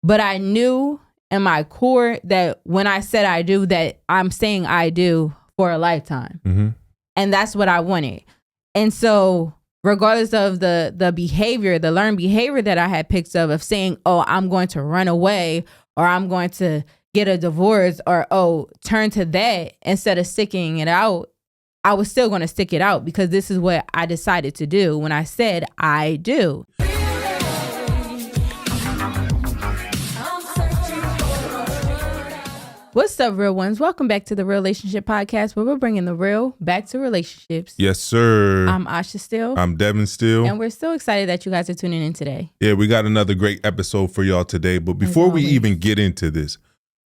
But I knew in my core that when I said I do, that I'm saying I do for a lifetime. Mm-hmm. And that's what I wanted. And so regardless of the behavior, the learned behavior that I had picked up of saying, oh, I'm going to run away, or I'm going to get a divorce, or, oh, turn to that instead of sticking it out, I was still going to stick it out because this is what I decided to do when I said I do. What's up, real ones? Welcome back to the Relationship Podcast, where we're bringing the real back to relationships. Yes, sir. I'm Asha Steele. I'm Devin Steele. And we're so excited that you guys are tuning in today. Yeah, we got another great episode for y'all today. But before we even get into this,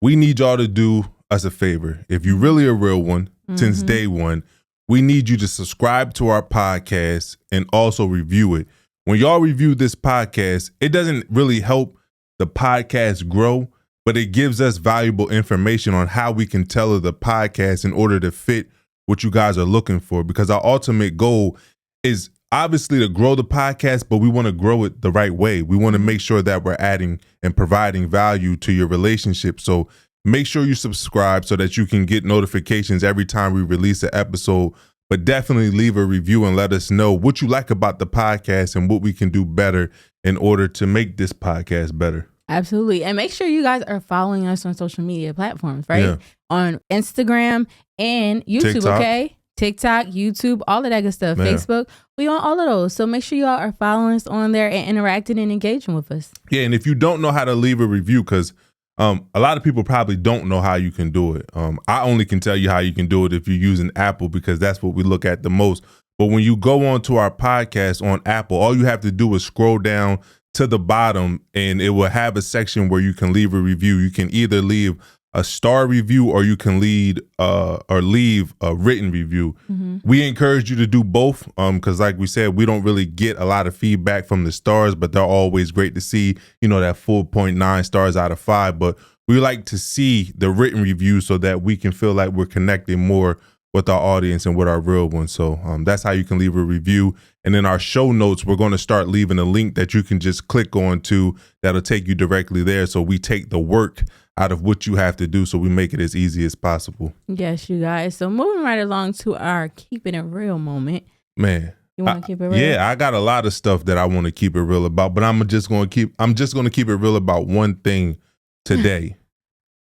we need y'all to do us a favor. If you're really a real one, since day one, we need you to subscribe to our podcast and also review it. When y'all review this podcast, it doesn't really help the podcast grow, but it gives us valuable information on how we can tailor the podcast in order to fit what you guys are looking for. Because our ultimate goal is obviously to grow the podcast, but we want to grow it the right way. We want to make sure that we're adding and providing value to your relationship. So make sure you subscribe so that you can get notifications every time we release an episode. But definitely leave a review and let us know what you like about the podcast and what we can do better in order to make this podcast better. Absolutely. And make sure you guys are following us on social media platforms, right? Yeah. On Instagram and YouTube, TikTok. okay? TikTok, YouTube, all of that good stuff. Yeah. Facebook, we on all of those. So make sure y'all are following us on there and interacting and engaging with us. Yeah, and if you don't know how to leave a review, because a lot of people probably don't know how you can do it. I only can tell you how you can do it if you're using Apple, because that's what we look at the most. But when you go on to our podcast on Apple, all you have to do is scroll down to the bottom and it will have a section where you can leave a review. You can either leave a star review or you can leave a written review. We encourage you to do both because like we said, we don't really get a lot of feedback from the stars, but they're always great to see, that 4.9 stars out of 5. But we like to see the written review so that we can feel like we're connecting more with our audience and with our real ones. So that's how you can leave a review. And in our show notes, we're going to start leaving a link that you can just click on to that'll take you directly there. So we take the work out of what you have to do, so we make it as easy as possible. Yes, you guys. So moving right along to our keeping it real moment. Man, you want to keep it real? Yeah, I got a lot of stuff that I want to keep it real about, but I'm just going to keep it real about one thing today.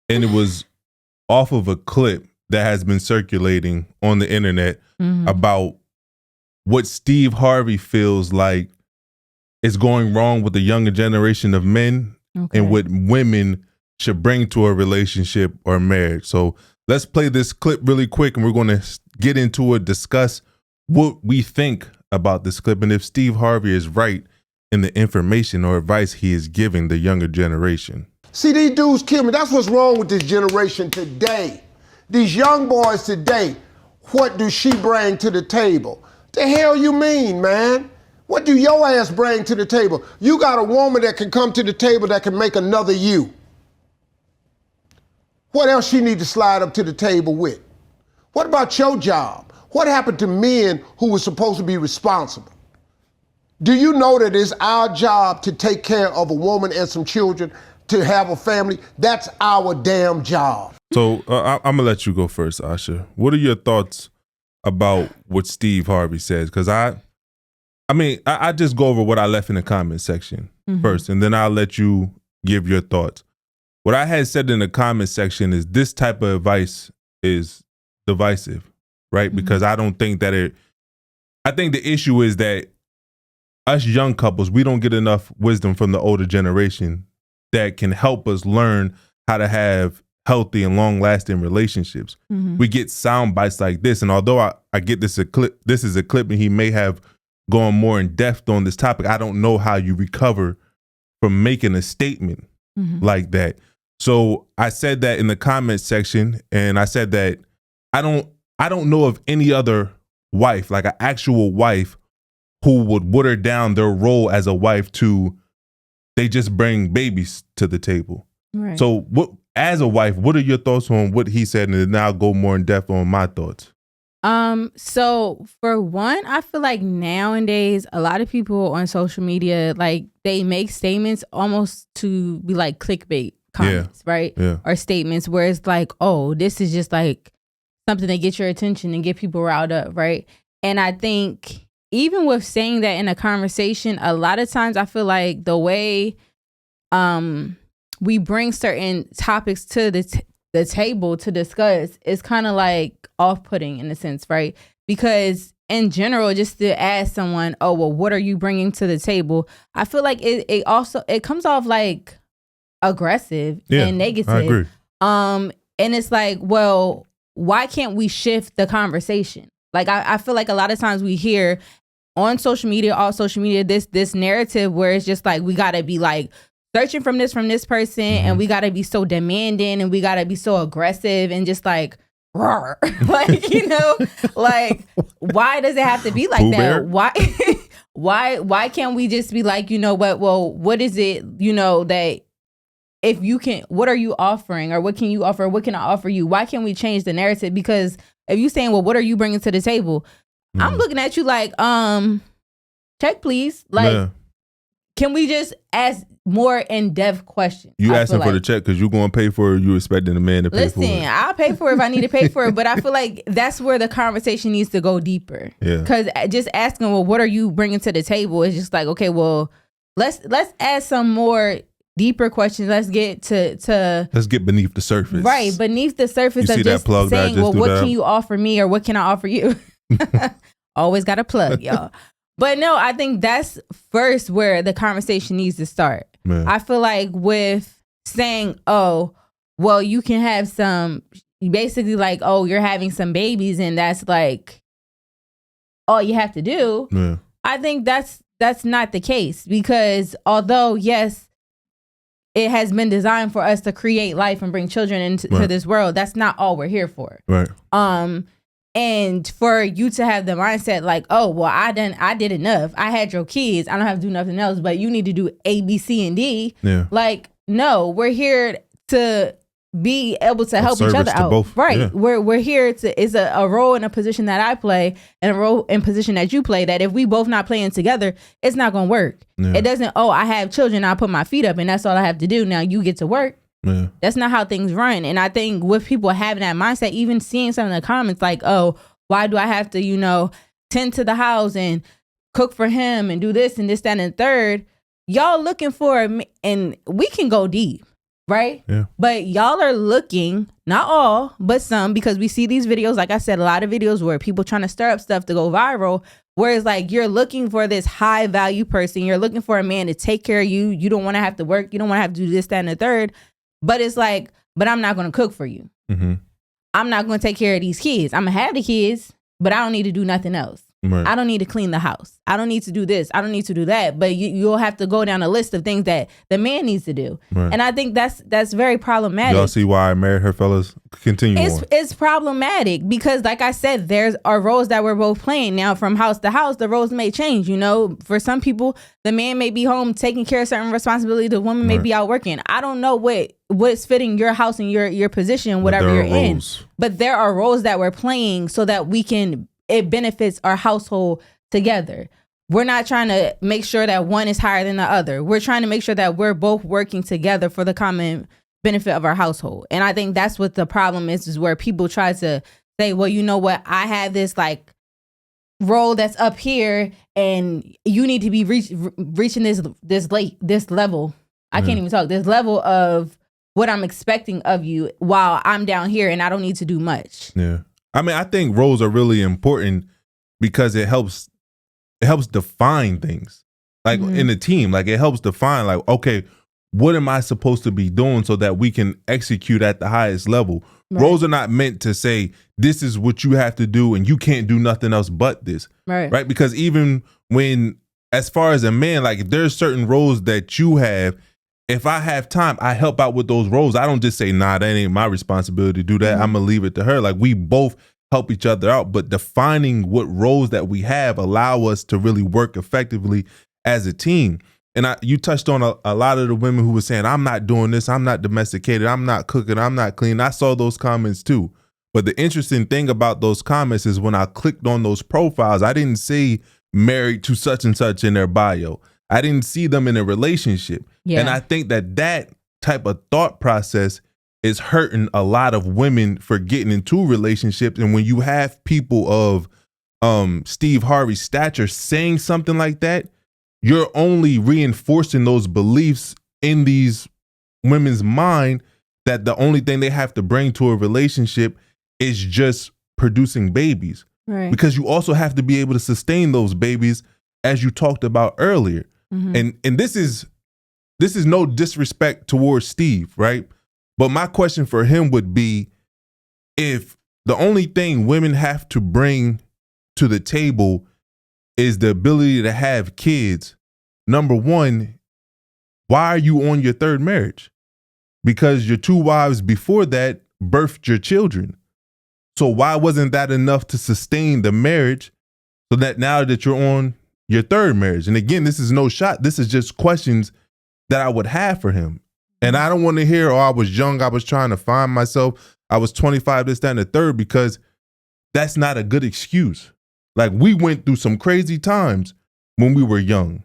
And it was off of a clip that has been circulating on the internet about what Steve Harvey feels like is going wrong with the younger generation of men and what women should bring to a relationship or marriage. So let's play this clip really quick and we're going to get into it, discuss what we think about this clip and if Steve Harvey is right in the information or advice he is giving the younger generation. See, these dudes kill me. That's what's wrong with this generation today. These young boys today, what do she bring to the table? The hell you mean, man? What do your ass bring to the table? You got a woman that can come to the table that can make another you. What else she need to slide up to the table with? What about your job? What happened to men who were supposed to be responsible? Do you know that it's our job to take care of a woman and some children, to have a family? That's our damn job. So I'm going to let you go first, Asha. What are your thoughts about what Steve Harvey says? Because I just go over what I left in the comment section first, and then I'll let you give your thoughts. What I had said in the comment section is this type of advice is divisive, right? Because I don't think that I think the issue is that us young couples, we don't get enough wisdom from the older generation that can help us learn how to have healthy and long-lasting relationships. We get sound bites like this, and although I get this is a clip and he may have gone more in depth on this topic, I don't know how you recover from making a statement like that. So I said that in the comment section, and I said that I don't know of any other wife, like an actual wife, who would water down their role as a wife to they just bring babies to the table. Right. So as a wife, what are your thoughts on what he said? And then I'll go more in depth on my thoughts. So for one, I feel like nowadays a lot of people on social media, like they make statements almost to be like clickbait comments, right? Yeah. Or statements where it's like, oh, this is just like something to get your attention and get people riled up, right? And I think even with saying that in a conversation, a lot of times I feel like the way we bring certain topics to the table to discuss is kind of like off-putting in a sense, right? Because in general, just to ask someone, oh, well, what are you bringing to the table? I feel like it comes off like aggressive and negative. I agree. And it's like, well, why can't we shift the conversation? Like, I feel like a lot of times we hear on social media, all social media, this narrative where it's just like, we gotta be like searching from this person, and we gotta be so demanding, and we gotta be so aggressive and just like, roar. Like, you know, like, why does it have to be like Pooh that? Bear? Why can't we just be like, you know what? Well, what is it, you know, that if you can, what are you offering, or what can you offer? What can I offer you? Why can't we change the narrative? Because if you saying, well, what are you bringing to the table? I'm looking at you like, check please. Like, can we just ask more in-depth questions? You asking for the check because you're going to pay for it, you expecting the man to pay for it. Listen, I'll pay for it if I need to pay for it, but I feel like that's where the conversation needs to go deeper. Yeah. Because just asking, well, what are you bringing to the table is just like, okay, well, let's ask some more deeper questions. Let's get let's get beneath the surface. Right, beneath the surface you of see just that plug saying, that well, what can you offer me, or what can I offer you? Always got a plug, y'all. But no, I think that's first where the conversation needs to start. Man. I feel like with saying, oh, well, you can have some, basically like, oh, you're having some babies and that's like all you have to do. Yeah. I think that's not the case, because although, yes, it has been designed for us to create life and bring children into this world, that's not all we're here for. Right. And for you to have the mindset like, oh, well, I did enough. I had your kids. I don't have to do nothing else, but you need to do A, B, C, and D. Yeah. Like, no, we're here to be able to help each other out. Both. Right. Yeah. We're here to, it's a role and a position that I play and a role and position that you play, that if we both not playing together, it's not going to work. Yeah. It doesn't, oh, I have children, I'll put my feet up and that's all I have to do. Now you get to work. Yeah. That's not how things run. And I think with people having that mindset, even seeing some of the comments like, oh, why do I have to, you know, tend to the house and cook for him and do this and this, that, and the third? Y'all looking for, and we can go deep, right? Yeah. But y'all are looking, not all, but some, because we see these videos, like I said, a lot of videos where people trying to stir up stuff to go viral, where it's like you're looking for this high value person. You're looking for a man to take care of you. You don't want to have to work. You don't want to have to do this, that, and the third. But it's like, but I'm not going to cook for you. Mm-hmm. I'm not going to take care of these kids. I'm going to have the kids, but I don't need to do nothing else. Right. I don't need to clean the house. I don't need to do this. I don't need to do that. But you'll have to go down a list of things that the man needs to do. Right. And I think that's very problematic. Y'all see why I married her, fellas? Continue on. It's problematic because, like I said, there's our roles that we're both playing. Now, from house to house, the roles may change. You know, for some people, the man may be home taking care of certain responsibility. The woman may be out working. I don't know what's fitting your house and your position, whatever you're in. But there are roles that we're playing so that it benefits our household together. We're not trying to make sure that one is higher than the other. We're trying to make sure that we're both working together for the common benefit of our household. And I think that's what the problem is where people try to say, well, you know what? I have this like role that's up here and you need to be reaching this level. I can't even talk. This level of what I'm expecting of you while I'm down here and I don't need to do much. Yeah. I mean, I think roles are really important because it helps define things. Like in a team, like it helps define like, okay, what am I supposed to be doing so that we can execute at the highest level? Right. Roles are not meant to say, this is what you have to do and you can't do nothing else but this. Right. Because even when, as far as a man, like if there's certain roles that you have, if I have time, I help out with those roles. I don't just say, nah, that ain't my responsibility to do that. I'm going to leave it to her. Like we both help each other out. But defining what roles that we have allow us to really work effectively as a team. And you touched on a lot of the women who were saying, I'm not doing this. I'm not domesticated. I'm not cooking. I'm not clean. I saw those comments too. But the interesting thing about those comments is when I clicked on those profiles, I didn't see married to such and such in their bio. I didn't see them in a relationship. Yeah. And I think that type of thought process is hurting a lot of women for getting into relationships. And when you have people of Steve Harvey's stature saying something like that, you're only reinforcing those beliefs in these women's mind that the only thing they have to bring to a relationship is just producing babies. Right. Because you also have to be able to sustain those babies, as you talked about earlier. And this is no disrespect towards Steve, right? But my question for him would be, if the only thing women have to bring to the table is the ability to have kids, number one, why are you on your third marriage? Because your two wives before that birthed your children. So why wasn't that enough to sustain the marriage, so that now that you're on your third marriage? And again, this is no shot. This is just questions that I would have for him. And I don't want to hear, oh, I was young, I was trying to find myself, I was 25, this, that, and the third, because that's not a good excuse. Like, we went through some crazy times when we were young.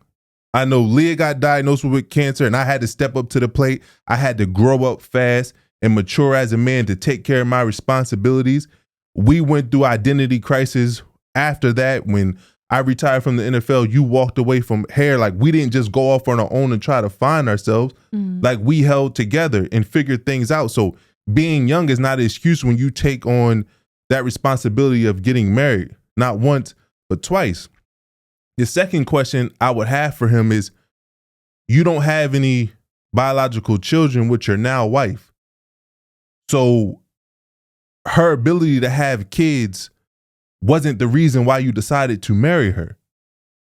I know Leah got diagnosed with cancer, and I had to step up to the plate. I had to grow up fast and mature as a man to take care of my responsibilities. We went through identity crisis after that. When I retired from the NFL, you walked away from hair. Like, we didn't just go off on our own and try to find ourselves. Like, we held together and figured things out. So being young is not an excuse when you take on that responsibility of getting married, not once, but twice. The second question I would have for him is, you don't have any biological children with your now wife. So her ability to have kids wasn't the reason why you decided to marry her.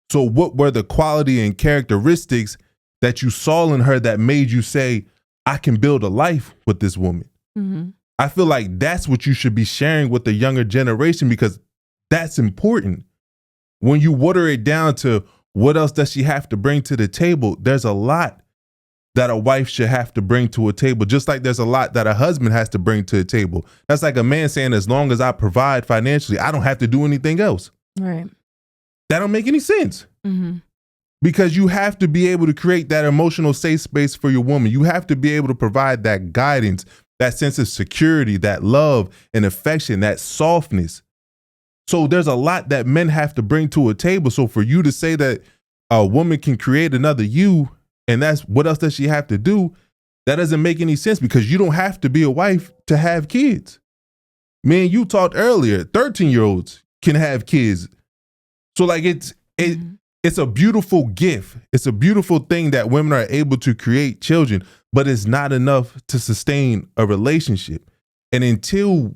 So what were the quality and characteristics that you saw in her that made you say, I can build a life with this woman? I feel like that's what you should be sharing with the younger generation, because that's important. When you water it down to what else does she have to bring to the table, there's a lot that a wife should have to bring to a table, just like there's a lot that a husband has to bring to the table. That's like a man saying, as long as I provide financially, I don't have to do anything else. Right. That don't make any sense. Because you have to be able to create that emotional safe space for your woman. You have to be able to provide that guidance, that sense of security, that love and affection, that softness. So there's a lot that men have to bring to a table. So for you to say that a woman can create another you, and that's what else does she have to do, that doesn't make any sense, because you don't have to be a wife to have kids. Man, you talked earlier, 13-year-olds can have kids. So like it's a beautiful gift. It's a beautiful thing that women are able to create children, but it's not enough to sustain a relationship. And until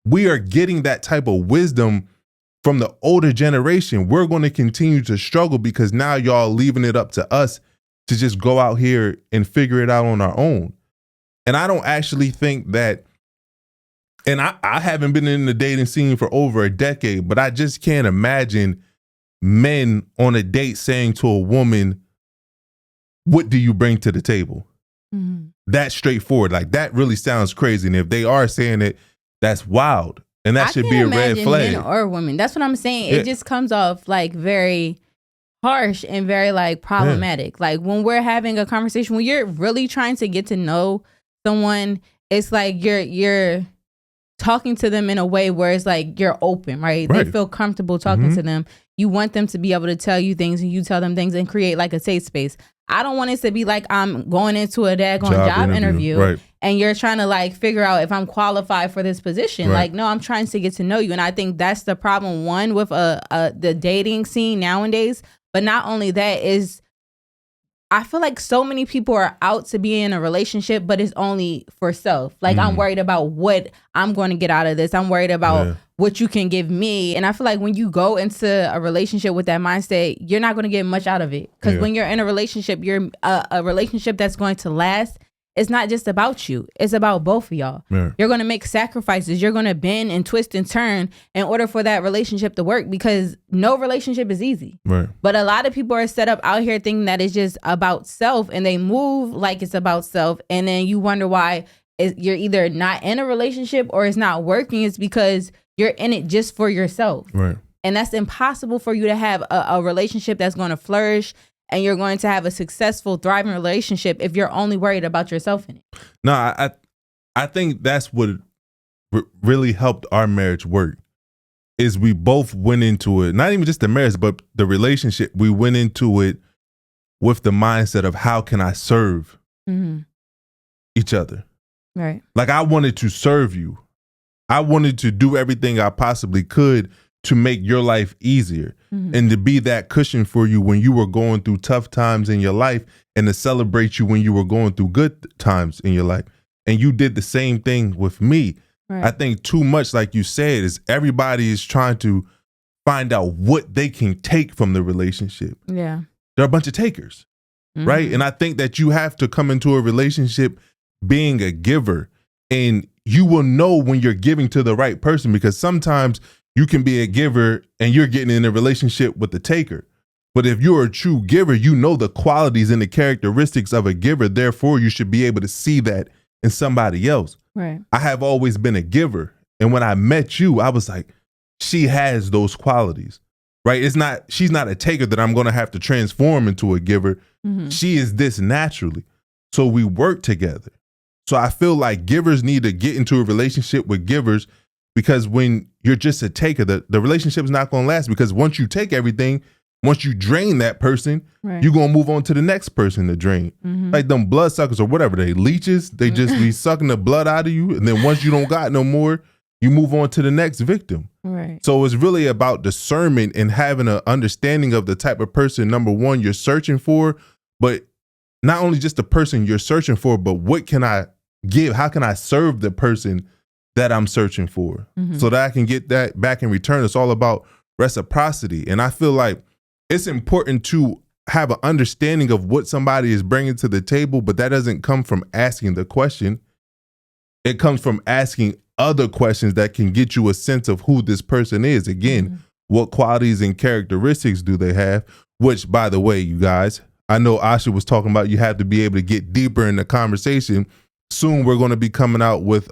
we are getting that type of wisdom from the older generation, we're going to continue to struggle, because now y'all leaving it up to us to just go out here and figure it out on our own. And I don't actually think that, and I haven't been in the dating scene for over a decade, but I just can't imagine men on a date saying to a woman, what do you bring to the table? That straightforward. Like, that really sounds crazy. And if they are saying it, that's wild. And that should be a red flag. Men or women. That's what I'm saying. It just comes off like very harsh and very like problematic. Like, when we're having a conversation, when you're really trying to get to know someone, it's like you're talking to them in a way where it's like you're open, right? They feel comfortable talking to them. You want them to be able to tell you things, and you tell them things, and create like a safe space. I don't want it to be like I'm going into a daggone job interview and you're trying to like figure out if I'm qualified for this position. Like, no, I'm trying to get to know you. And I think that's the problem, one, with the dating scene nowadays. But not only that, is I feel like so many people are out to be in a relationship, but it's only for self. Like, I'm worried about what I'm going to get out of this. I'm worried about what you can give me. And I feel like when you go into a relationship with that mindset, you're not going to get much out of it. Because when you're in a relationship, you're a relationship that's going to last. It's not just about you. It's about both of y'all. You're going to make sacrifices. You're going to bend and twist and turn in order for that relationship to work, because no relationship is easy. But a lot of people are set up out here thinking that it's just about self, and they move like it's about self. And then you wonder why you're either not in a relationship or it's not working, it's because you're in it just for yourself. Right. And that's impossible for you to have a relationship that's going to flourish and you're going to have a successful, thriving relationship if you're only worried about yourself in it. No, I think that's what really helped our marriage work. Is we both went into it, not even just the marriage, but the relationship. We went into it with the mindset of how can I serve each other. Right. Like I wanted to serve you. I wanted to do everything I possibly could to make your life easier and to be that cushion for you when you were going through tough times in your life and to celebrate you when you were going through good times in your life. And you did the same thing with me. Right. I think too much, like you said, is everybody is trying to find out what they can take from the relationship. Yeah. They're a bunch of takers, right? And I think that you have to come into a relationship being a giver, and you will know when you're giving to the right person, because sometimes you can be a giver and you're getting in a relationship with the taker. But if you're a true giver, you know the qualities and the characteristics of a giver. Therefore, you should be able to see that in somebody else. Right. I have always been a giver. And when I met you, I was like, she has those qualities, right? She's not a taker that I'm going to have to transform into a giver. She is this naturally. So we work together. So I feel like givers need to get into a relationship with givers, because when you're just a taker, the relationship is not going to last, because once you take everything, once you drain that person, right, you're going to move on to the next person to drain. Like them bloodsuckers or whatever, they leeches, they just be sucking the blood out of you. And then once you don't got no more, you move on to the next victim. Right. So it's really about discernment and having an understanding of the type of person, number one, you're searching for, but not only just the person you're searching for, but what can I give? How can I serve the person that I'm searching for so that I can get that back in return? It's all about reciprocity. And I feel like it's important to have an understanding of what somebody is bringing to the table, but that doesn't come from asking the question. It comes from asking other questions that can get you a sense of who this person is. Again, what qualities and characteristics do they have? Which, by the way, you guys, I know Asha was talking about you have to be able to get deeper in the conversation. Soon we're going to be coming out with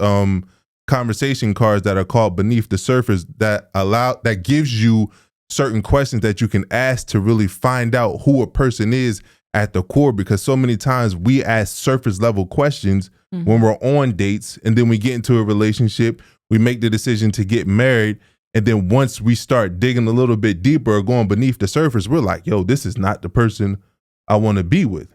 conversation cards that are called Beneath the Surface that gives you certain questions that you can ask to really find out who a person is at the core, because so many times we ask surface level questions when we're on dates, and then we get into a relationship, we make the decision to get married, and then once we start digging a little bit deeper or going beneath the surface, we're like, yo, this is not the person I want to be with.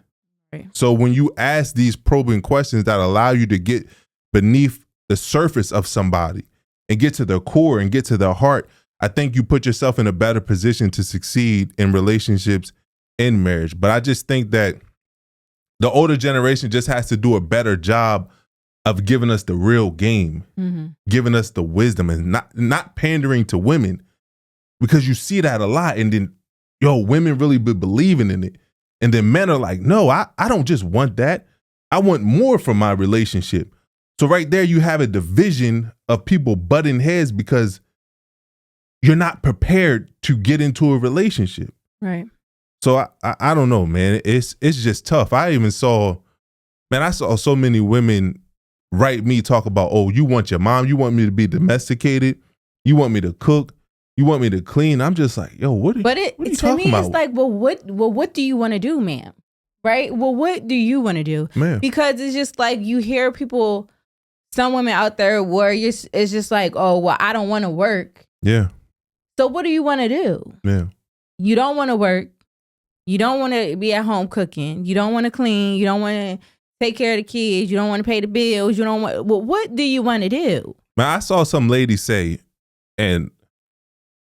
Right. So when you ask these probing questions that allow you to get beneath the surface of somebody and get to their core and get to their heart, I think you put yourself in a better position to succeed in relationships, in marriage. But I just think that the older generation just has to do a better job of giving us the real game, giving us the wisdom, and not pandering to women, because you see that a lot. And then, women really be believing in it. And then men are like, no, I don't just want that. I want more from my relationship. So right there, you have a division of people butting heads because you're not prepared to get into a relationship. Right. So I don't know, man. It's just tough. I saw so many women write me talk about, oh, you want your mom, you want me to be domesticated, you want me to cook, you want me to clean. I'm just like, yo, what are you talking about? It's like, well, what do you want to do, ma'am? Right? Well, what do you want to do? Man. Because it's just like you hear people, some women out there where it's just like, oh, well, I don't want to work. Yeah. So what do you want to do? Yeah. You don't want to work. You don't want to be at home cooking. You don't want to clean. You don't want to take care of the kids. You don't want to pay the bills. You don't want. Well, what do you want to do? Man, I saw some lady say, and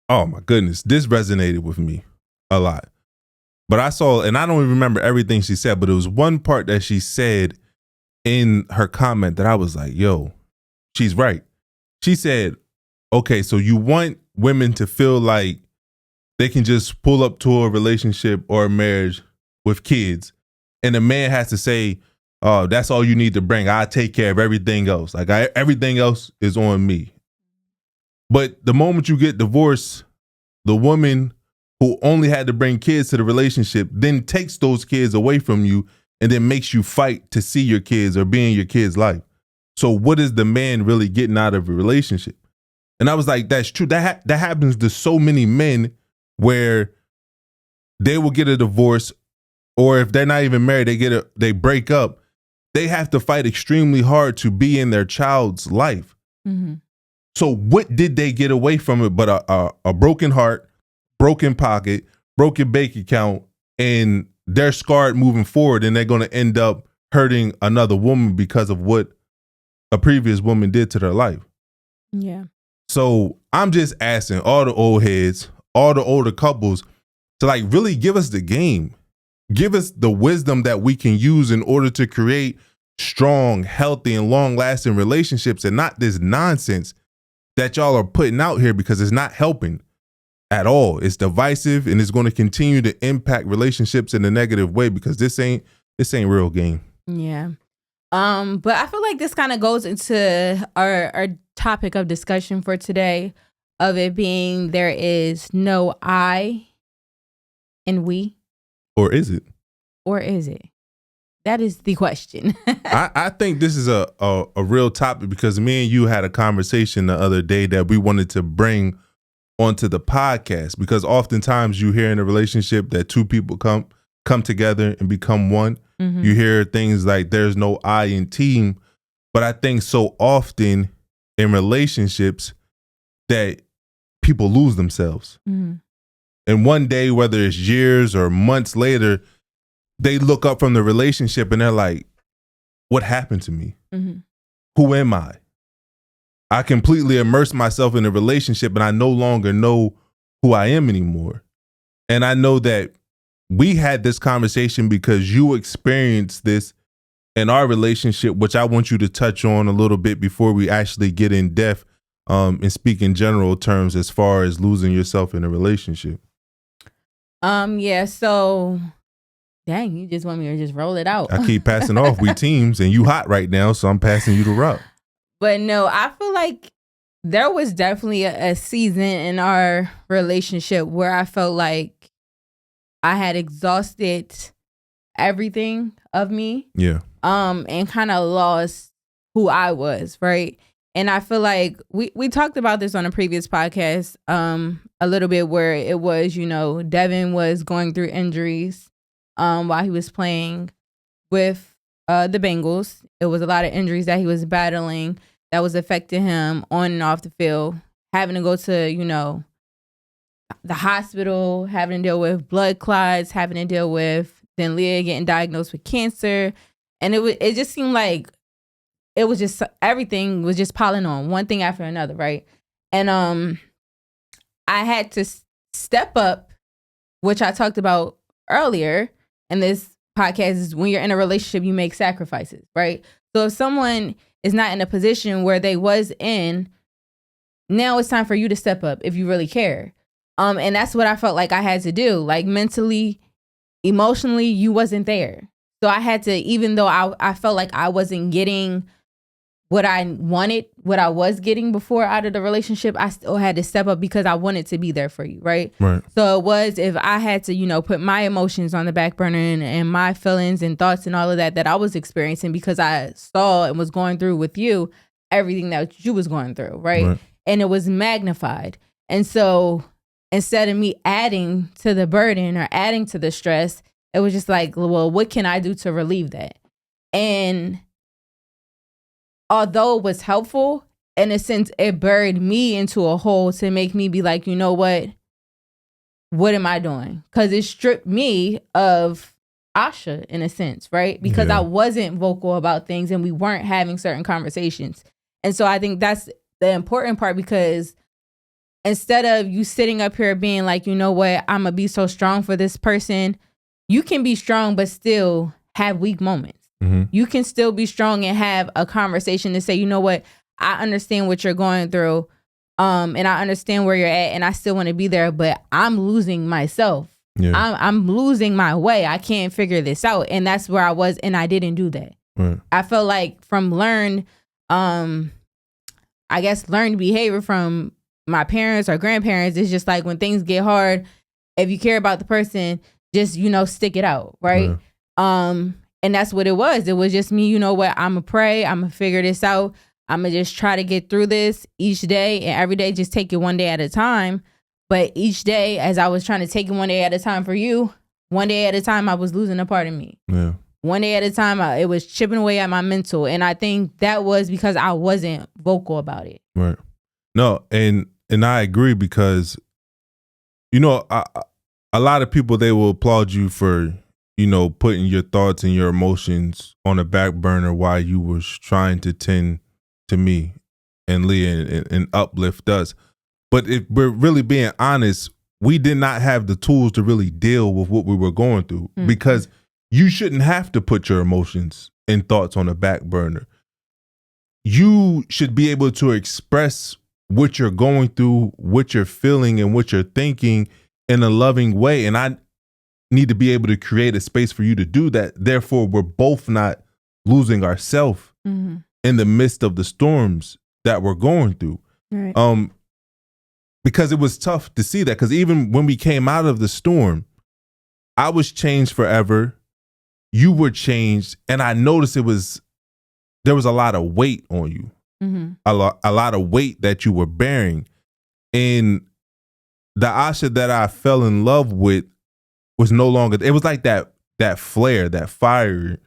oh my goodness, this resonated with me a lot. But I saw, and I don't even remember everything she said, but it was one part that she said in her comment that I was like, yo, she's right. She said, okay, so you want women to feel like they can just pull up to a relationship or a marriage with kids, and the man has to say, oh, that's all you need to bring. I take care of everything else. Like everything else is on me. But the moment you get divorced, the woman who only had to bring kids to the relationship then takes those kids away from you and then makes you fight to see your kids or be in your kids' life. So what is the man really getting out of a relationship? And I was like, that's true. That happens to so many men where they will get a divorce, or if they're not even married, they break up. They have to fight extremely hard to be in their child's life. Mm-hmm. So what did they get away from it but a broken heart, broken pocket, broken bank account, and they're scarred moving forward, and they're going to end up hurting another woman because of what a previous woman did to their life. Yeah. So I'm just asking all the old heads, all the older couples to like really give us the game. Give us the wisdom that we can use in order to create strong, healthy, and long-lasting relationships, and not this nonsense that y'all are putting out here, because it's not helping at all. It's divisive, and it's going to continue to impact relationships in a negative way, because this ain't real game. Yeah. But I feel like this kind of goes into our topic of discussion for today, of it being there is no I in we. Or is it? Or is it? That is the question. I think this is a real topic, because me and you had a conversation the other day that we wanted to bring onto the podcast, because oftentimes you hear in a relationship that two people come together and become one. Mm-hmm. You hear things like there's no I in team, but I think so often in relationships that people lose themselves. Mm-hmm. And one day, whether it's years or months later, they look up from the relationship and they're like, what happened to me? Mm-hmm. Who am I? I completely immersed myself in a relationship and I no longer know who I am anymore. And I know that we had this conversation because you experienced this in our relationship, which I want you to touch on a little bit before we actually get in depth and speak in general terms as far as losing yourself in a relationship. Yeah, so dang, you just want me to just roll it out. I keep passing off. We teams and you hot right now, so I'm passing you the rock. But no, I feel like there was definitely a season in our relationship where I felt like I had exhausted everything of me. Yeah. And kind of lost who I was, right? And I feel like we talked about this on a previous podcast a little bit, where it was, Devin was going through injuries while he was playing with the Bengals. It was a lot of injuries that he was battling that was affecting him on and off the field, having to go to, the hospital, having to deal with blood clots, having to deal with then Leah getting diagnosed with cancer. And it just seemed like it was just, everything was just piling on, one thing after another, right? And I had to step up, which I talked about earlier in this podcast, is when you're in a relationship, you make sacrifices, right? So if someone is not in a position where they was in, now it's time for you to step up if you really care. And that's what I felt like I had to do. Like mentally, emotionally, you wasn't there. So I had to, even though I felt like I wasn't getting what I wanted, what I was getting before out of the relationship, I still had to step up because I wanted to be there for you, right? Right. So it was, if I had to, put my emotions on the back burner and my feelings and thoughts and all of that I was experiencing because I saw and was going through with you everything that you was going through, right? And it was magnified. And so instead of me adding to the burden or adding to the stress, it was just like, well, what can I do to relieve that? And although it was helpful, in a sense, it buried me into a hole to make me be like, you know what am I doing? Because it stripped me of Asha, in a sense, right? Because I wasn't vocal about things and we weren't having certain conversations. And so I think that's the important part, because instead of you sitting up here being like, you know what, I'm going to be so strong for this person, you can be strong but still have weak moments. Mm-hmm. You can still be strong and have a conversation to say, you know what, I understand what you're going through, and I understand where you're at, and I still want to be there, but I'm losing myself. Yeah. I'm losing my way. I can't figure this out. And that's where I was, and I didn't do that. Right. I felt like from learned behavior from my parents or grandparents, it's just like when things get hard, if you care about the person, just, stick it out, right? Yeah. And that's what it was. It was just me, you know what, I'm going to pray. I'm going to figure this out. I'm going to just try to get through this each day, and every day just take it one day at a time. But each day, as I was trying to take it one day at a time for you, one day at a time, I was losing a part of me. Yeah. One day at a time, it was chipping away at my mental. And I think that was because I wasn't vocal about it. Right. No, and I agree because, you know, a lot of people, they will applaud you for, you know, putting your thoughts and your emotions on the back burner while you was trying to tend to me and Leah and uplift us. But if we're really being honest, we did not have the tools to really deal with what we were going through, because you shouldn't have to put your emotions and thoughts on the back burner. You should be able to express what you're going through, what you're feeling, and what you're thinking in a loving way. And I need to be able to create a space for you to do that. Therefore, we're both not losing ourselves in the midst of the storms that we're going through. Right. Because it was tough to see that, because even when we came out of the storm, I was changed forever. You were changed. And I noticed there was a lot of weight on you, a lot of weight that you were bearing. And the Asha that I fell in love with was no longer, it was like that flare, that fire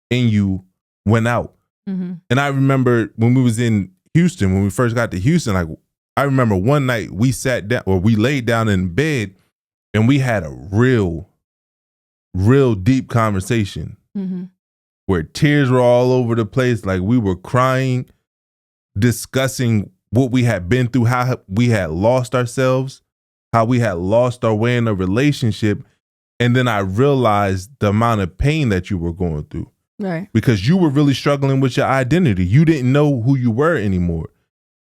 in you went out. And I remember when we was in Houston, when we first got to Houston, like, I remember one night we sat down, or we laid down in bed, and we had a real deep conversation where tears were all over the place. Like, we were crying, discussing what we had been through, how we had lost ourselves, how we had lost our way in a relationship. And then I realized the amount of pain that you were going through. Right. Because you were really struggling with your identity. You didn't know who you were anymore.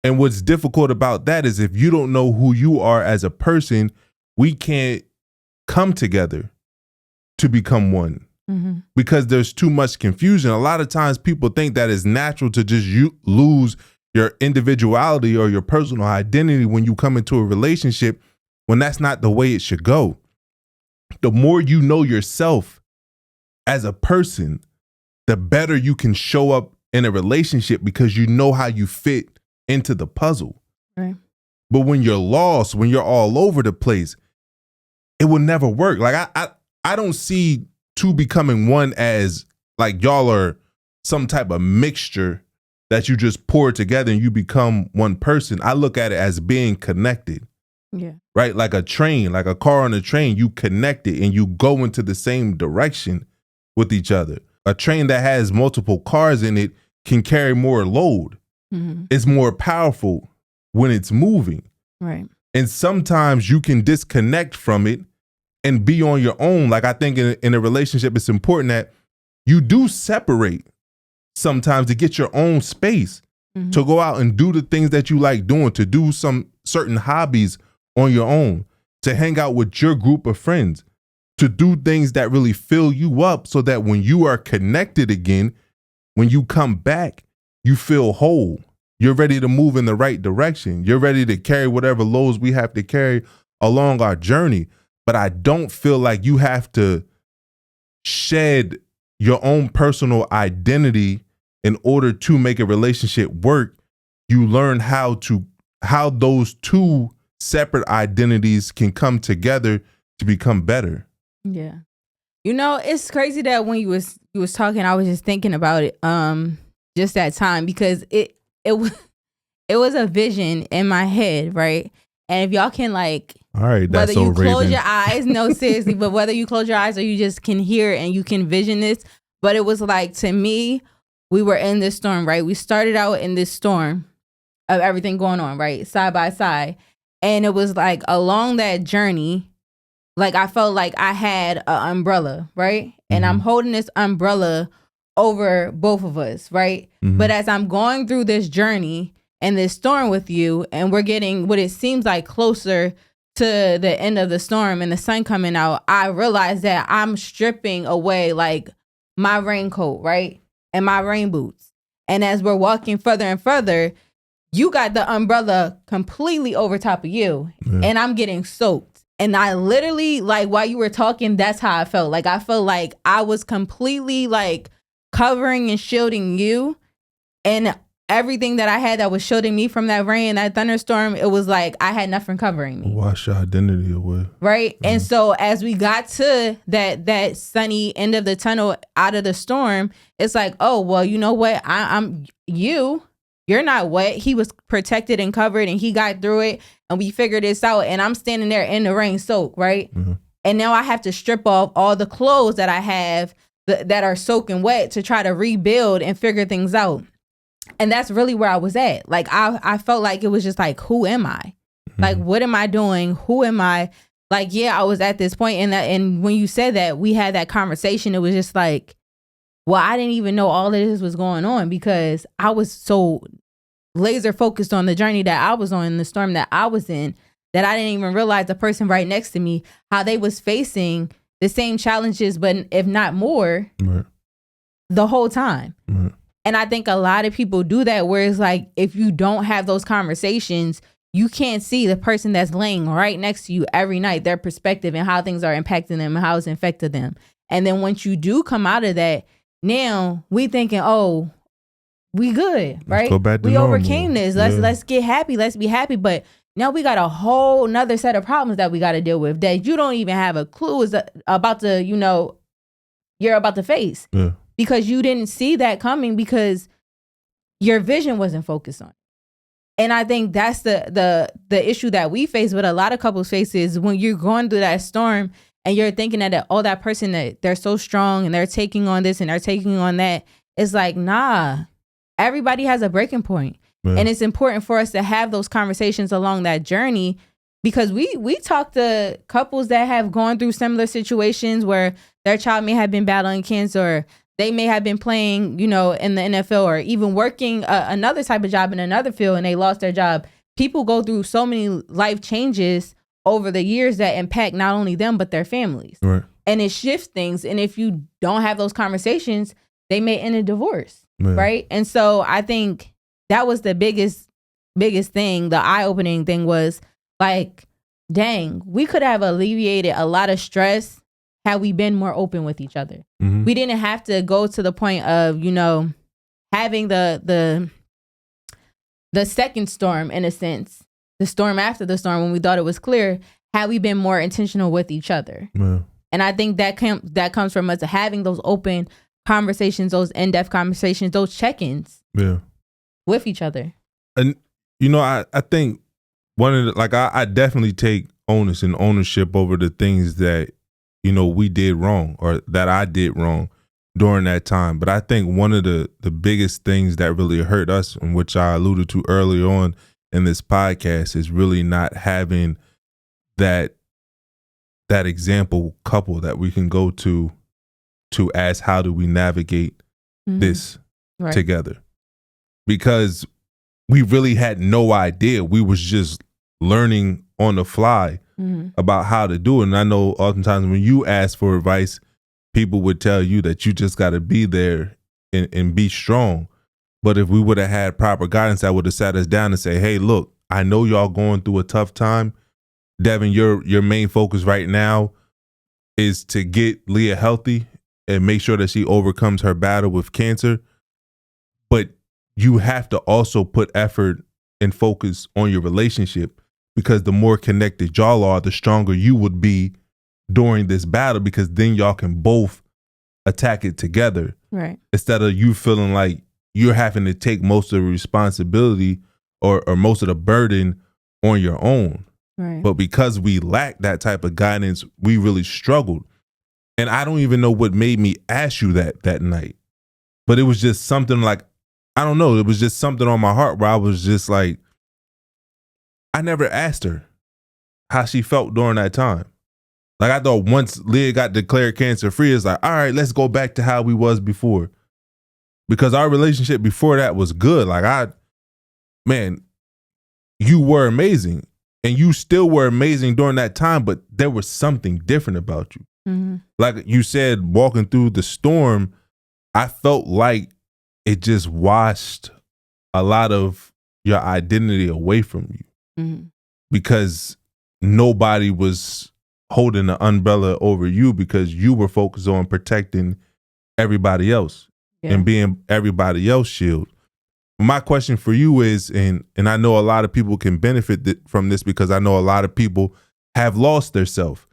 And what's difficult about that is, if you don't know who you are as a person, we can't come together to become one, because there's too much confusion. A lot of times people think that it's natural to just lose your individuality or your personal identity when you come into a relationship, when that's not the way it should go. The more you know yourself as a person, the better you can show up in a relationship, because you know how you fit into the puzzle. Right. But when you're lost, when you're all over the place, it will never work. Like, I don't see two becoming one as like y'all are some type of mixture that you just pour together and you become one person. I look at it as being connected. Yeah. Right? Like a train, like a car on a train, you connect it and you go into the same direction with each other. A train that has multiple cars in it can carry more load. It's more powerful when it's moving. Right. And sometimes you can disconnect from it and be on your own. Like, I think in a relationship, it's important that you do separate sometimes to get your own space, to go out and do the things that you like doing, to do some certain hobbies on your own, to hang out with your group of friends, to do things that really fill you up, so that when you are connected again, when you come back, you feel whole. You're ready to move in the right direction. You're ready to carry whatever loads we have to carry along our journey. But I don't feel like you have to shed your own personal identity in order to make a relationship work. You learn how those two separate identities can come together to become better. Yeah. You know, it's crazy that when you was talking, I was just thinking about it just that time, because it was a vision in my head, right? And if y'all can, like, all right, whether that's you so close Raven. your eyes, no, seriously, but whether you close your eyes or you just can hear and you can vision this, but it was like, to me, we were in this storm, right? We started out in this storm of everything going on, right? Side by side. And it was like, along that journey, like, I felt like I had an umbrella, right? And I'm holding this umbrella over both of us, right? But as I'm going through this journey and this storm with you, and we're getting what it seems like closer to the end of the storm and the sun coming out, I realized that I'm stripping away, like, my raincoat, right? And my rain boots. And as we're walking further and further, you got the umbrella completely over top of you, and I'm getting soaked. And I literally, like, while you were talking, that's how I felt. Like, I felt like I was completely, like, covering and shielding you. And everything that I had that was shielding me from that rain, that thunderstorm, it was like I had nothing covering me. Wash your identity away. Right? Mm-hmm. And so as we got to that sunny end of the tunnel out of the storm, it's like, oh, well, you know what? You're not wet. He was protected and covered, and he got through it, and we figured this out. And I'm standing there in the rain soaked, right? Mm-hmm. And now I have to strip off all the clothes that I have that are soaking wet to try to rebuild and figure things out. And that's really where I was at. Like, I felt like it was just like, who am I? Mm-hmm. Like, what am I doing? Who am I? Like, yeah, I was at this point, and when you said that, we had that conversation, it was just like, well, I didn't even know all of this was going on because I was so laser focused on the journey that I was on, the storm that I was in, that I didn't even realize the person right next to me, how they was facing the same challenges, but if not more, right, the whole time. Right. And I think a lot of people do that, where it's like, if you don't have those conversations, you can't see the person that's laying right next to you every night, their perspective and how things are impacting them and how it's affected them. And then once you do come out of that, now we thinking, oh, we good, right? We normal. Overcame this. Let's get happy. Let's be happy. But now we got a whole nother set of problems that we got to deal with that you don't even have a clue is about to, you're about to face. Yeah. Because you didn't see that coming because your vision wasn't focused on it. And I think that's the issue that we face, but a lot of couples face, is when you're going through that storm and you're thinking that, oh, that person, that they're so strong and they're taking on this and they're taking on that. It's like, nah, everybody has a breaking point. Yeah. And it's important for us to have those conversations along that journey, because we talk to couples that have gone through similar situations where their child may have been battling cancer, or they may have been playing, in the NFL, or even working another type of job in another field, and they lost their job. People go through so many life changes over the years that impact not only them, but their families. Right. And it shifts things. And if you don't have those conversations, they may end in divorce. Yeah. Right. And so I think that was the biggest thing. The eye-opening thing was like, dang, we could have alleviated a lot of stress had we been more open with each other. Mm-hmm. We didn't have to go to the point of, having the second storm, in a sense, the storm after the storm, when we thought it was clear. Had we been more intentional with each other. Yeah. And I think that comes from us having those open conversations, those in-depth conversations, those check-ins with each other. And, I think one of the, I definitely take onus and ownership over the things that, we did wrong, or that I did wrong during that time. But I think one of the biggest things that really hurt us, and which I alluded to early on in this podcast, is really not having that example couple that we can go to ask, how do we navigate this together? Because we really had no idea. We was just learning on the fly about how to do it. And I know oftentimes when you ask for advice, people would tell you that you just got to be there and be strong. But if we would have had proper guidance, that would have sat us down and say, hey, look, I know y'all going through a tough time. Devin, your main focus right now is to get Leah healthy and make sure that she overcomes her battle with cancer. But you have to also put effort and focus on your relationship, because the more connected y'all are, the stronger you would be during this battle, because then y'all can both attack it together. Right. Instead of you feeling like you're having to take most of the responsibility or most of the burden on your own. Right. But because we lacked that type of guidance, we really struggled. And I don't even know what made me ask you that night. But it was just something like, I don't know, it was just something on my heart where I was just like, I never asked her how she felt during that time. Like, I thought once Leah got declared cancer free, it's like, all right, let's go back to how we was before. Because our relationship before that was good. Like, you were amazing. And you still were amazing during that time, but there was something different about you. Mm-hmm. Like you said, walking through the storm, I felt like it just washed a lot of your identity away from you. Mm-hmm. Because nobody was holding the umbrella over you because you were focused on protecting everybody else and being everybody else's shield. My question for you is, and I know a lot of people can benefit from this because I know a lot of people have lost their self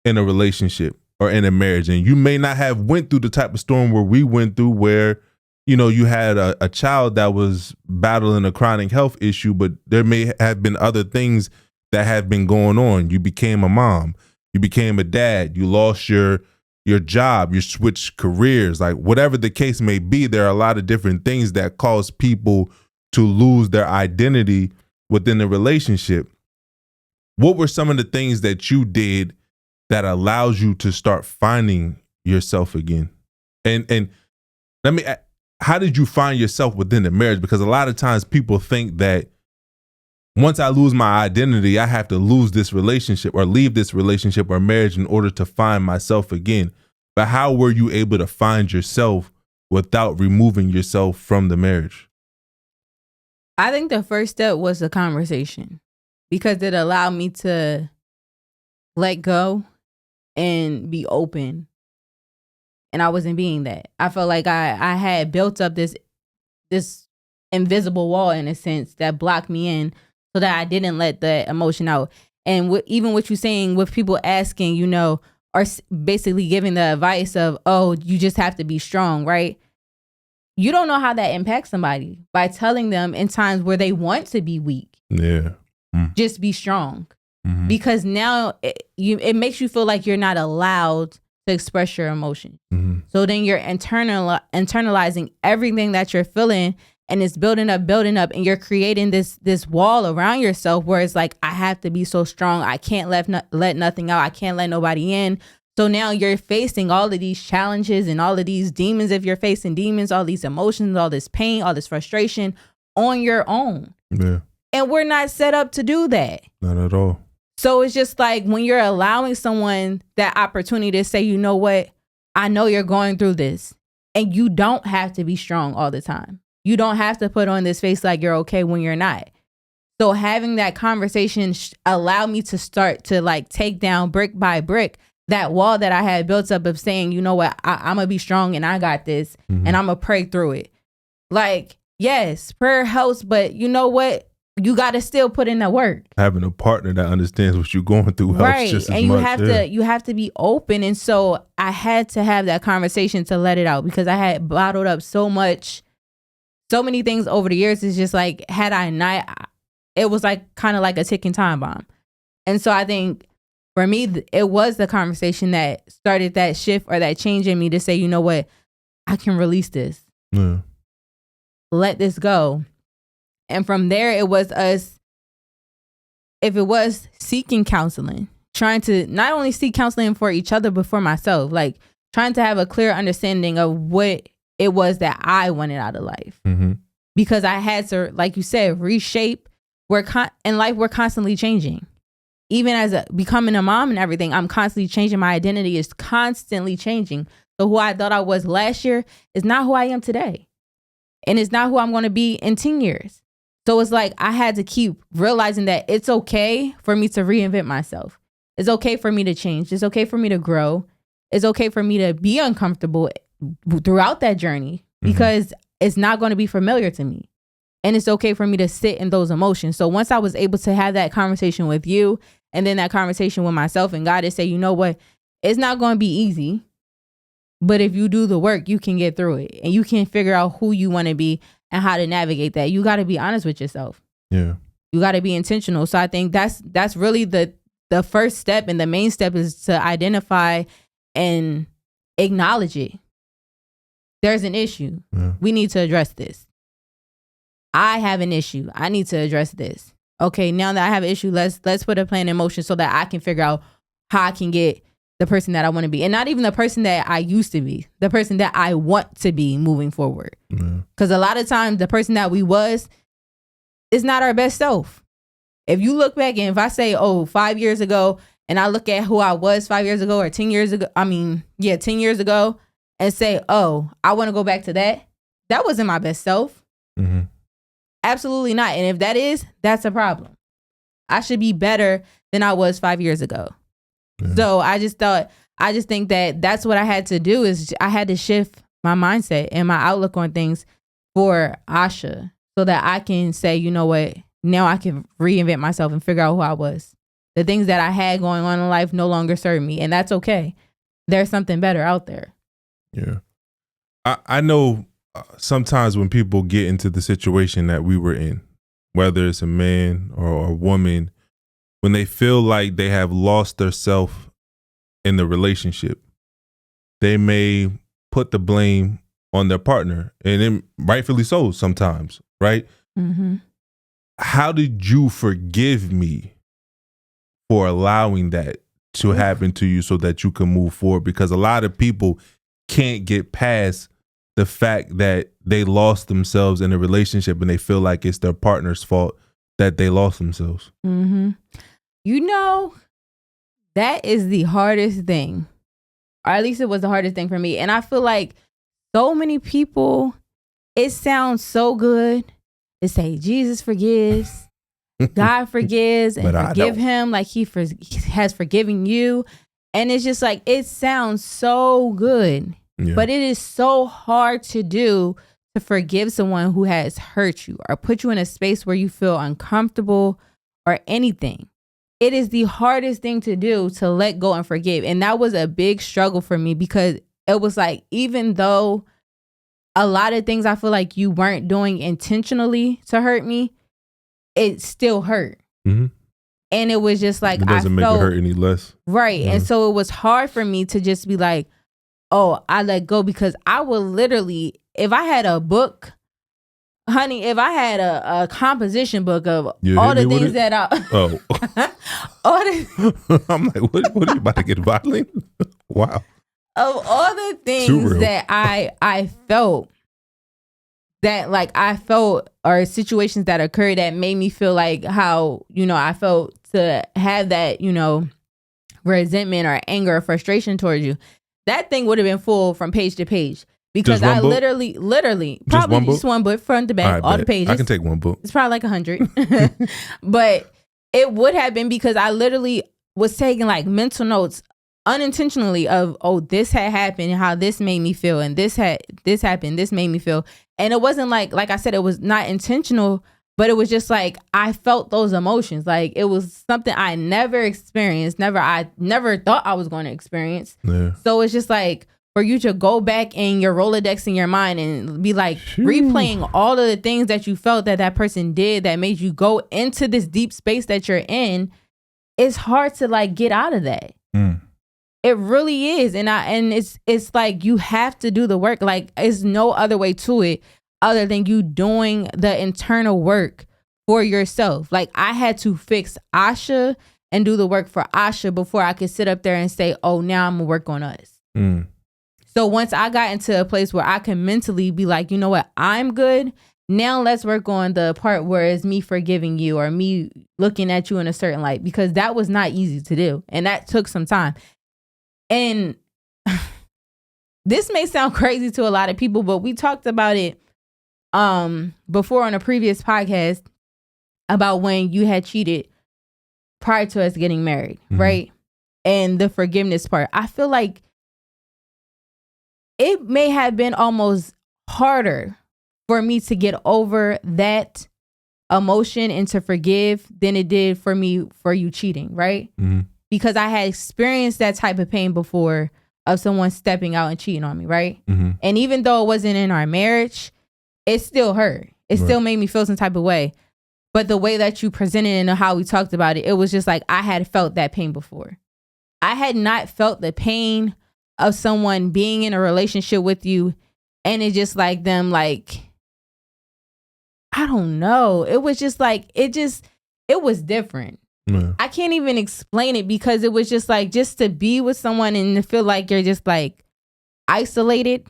in a relationship or in a marriage, and you may not have went through the type of storm where we went through, where you had a child that was battling a chronic health issue, but there may have been other things that have been going on. You became a mom, you became a dad, you lost your job, you switched careers, like whatever the case may be. There are a lot of different things that cause people to lose their identity within the relationship. What were some of the things that you did that allows you to start finding yourself again? And let me, how did you find yourself within the marriage? Because a lot of times people think that once I lose my identity, I have to lose this relationship or leave this relationship or marriage in order to find myself again. But how were you able to find yourself without removing yourself from the marriage? I think the first step was the conversation, because it allowed me to let go and be open. And I wasn't being that. I felt like I had built up this invisible wall, in a sense, that blocked me in, so that I didn't let the emotion out. And even what you're saying with people asking, or basically giving the advice of, oh, you just have to be strong, right? You don't know how that impacts somebody by telling them in times where they want to be weak. Yeah. Just be strong. Mm-hmm. Because now it makes you feel like you're not allowed to express your emotions. Mm-hmm. So then you're internalizing everything that you're feeling, and it's building up, and you're creating this wall around yourself where it's like, I have to be so strong. I can't let nothing out. I can't let nobody in. So now you're facing all of these challenges and all of these demons. If you're facing demons, all these emotions, all this pain, all this frustration on your own. Yeah. And we're not set up to do that. Not at all. So it's just like, when you're allowing someone that opportunity to say, you know what, I know you're going through this, and you don't have to be strong all the time. You don't have to put on this face like you're okay when you're not. So having that conversation allowed me to start to like take down brick by brick that wall that I had built up of saying, you know what, I'm going to be strong and I got this, and I'm going to pray through it. Like, yes, prayer helps, but you know what? You got to still put in the work. Having a partner that understands what you're going through helps, right? Just as and much. You have to be open. And so I had to have that conversation to let it out, because I had bottled up so many things over the years. It's just like, had I not, it was like kind of like a ticking time bomb. And so I think for me, it was the conversation that started that shift or that change in me to say, you know what, I can release this. Yeah. Let this go. And from there, it was us, if it was seeking counseling, trying to not only seek counseling for each other, but for myself, like trying to have a clear understanding of what it was that I wanted out of life. Mm-hmm. Because I had to, like you said, reshape. In life, we're constantly changing. Even as becoming a mom and everything, I'm constantly changing. My identity is constantly changing. So who I thought I was last year is not who I am today. And it's not who I'm going to be in 10 years. So it's like, I had to keep realizing that it's okay for me to reinvent myself. It's okay for me to change. It's okay for me to grow. It's okay for me to be uncomfortable throughout that journey, because it's not going to be familiar to me. And it's okay for me to sit in those emotions. So once I was able to have that conversation with you, and then that conversation with myself and God, to say, you know what, it's not going to be easy, but if you do the work, you can get through it, and you can figure out who you want to be and how to navigate that. You got to be honest with yourself. Yeah. You got to be intentional. So I think that's really the first step, and the main step is to identify and acknowledge it. There's an issue. Yeah. We need to address this. I have an issue. I need to address this. Okay, now that I have an issue, let's put a plan in motion so that I can figure out how I can get the person that I want to be. And not even the person that I used to be, the person that I want to be moving forward. Because a lot of times the person that we was is not our best self. If you look back, and if I say, 5 years ago, and I look at who I was 5 years ago or 10 years ago, 10 years ago, and say, I want to go back to that wasn't my best self. Mm-hmm. Absolutely not. And if that is, that's a problem. I should be better than I was 5 years ago. Yeah. So I just think that that's what I had to do, is I had to shift my mindset and my outlook on things for Asha, so that I can say, you know what, now I can reinvent myself and figure out who I was. The things that I had going on in life no longer serve me, and that's okay. There's something better out there. Yeah. I know sometimes when people get into the situation that we were in, whether it's a man or a woman, when they feel like they have lost their self in the relationship, they may put the blame on their partner, and then rightfully so sometimes, right? Mm-hmm. How did you forgive me for allowing that to happen to you so that you can move forward? Because a lot of people can't get past the fact that they lost themselves in a relationship and they feel like it's their partner's fault that they lost themselves. Mm-hmm. You know, that is the hardest thing, or at least it was the hardest thing for me. And I feel like so many people, it sounds so good to say Jesus forgives, God forgives, and forgive him like he has forgiven you. And it's just like, it sounds so good, but it is so hard to do, to forgive someone who has hurt you or put you in a space where you feel uncomfortable or anything. It is the hardest thing to do, to let go and forgive. And that was a big struggle for me, because it was like, even though a lot of things I feel like you weren't doing intentionally to hurt me, it still hurt. Mm-hmm. And it was just like, it doesn't make it hurt any less. Right. Yeah. And so it was hard for me to just be like, oh, I let go, because I would literally, if I had a book, honey, if I had a composition book of all the things that all the I'm like, what are you about to get violent? Wow. Of all the things that I felt, that like I felt, or situations that occurred that made me feel like how, you know, I felt to have that, you know, resentment or anger or frustration towards you, that thing would have been full from page to page. Because I literally, probably just one book, front to back, all the pages. I can take one book. It's probably like 100. But it would have been, because I literally was taking like mental notes unintentionally of, oh, this had happened, how this made me feel, and this happened, this made me feel. And it wasn't like I said, it was not intentional, but it was just like, I felt those emotions. Like, it was something I never experienced, I never thought I was going to experience. Yeah. So it's just like, for you to go back in your Rolodex in your mind and be like replaying all of the things that you felt that person did that made you go into this deep space that you're in, it's hard to like get out of that. Mm. It really is. And it's like, you have to do the work. Like, there's no other way to it other than you doing the internal work for yourself. Like, I had to fix Asha and do the work for Asha before I could sit up there and say, oh, now I'm gonna work on us. Mm. So once I got into a place where I can mentally be like, you know what, I'm good. Now let's work on the part where it's me forgiving you or me looking at you in a certain light, because that was not easy to do. And that took some time. And this may sound crazy to a lot of people, but we talked about it before on a previous podcast about when you had cheated prior to us getting married, right? And the forgiveness part. I feel like it may have been almost harder for me to get over that emotion and to forgive than it did for me for you cheating, right? Mm-hmm. Because I had experienced that type of pain before of someone stepping out and cheating on me, right? Mm-hmm. And even though it wasn't in our marriage, it still hurt. It still made me feel some type of way. But the way that you presented it and how we talked about it, it was just like, I had felt that pain before. I had not felt the pain of someone being in a relationship with you and it just like them, like, I don't know. It was just like, it was different. Yeah. I can't even explain it, because it was just like, just to be with someone and to feel like you're just like isolated.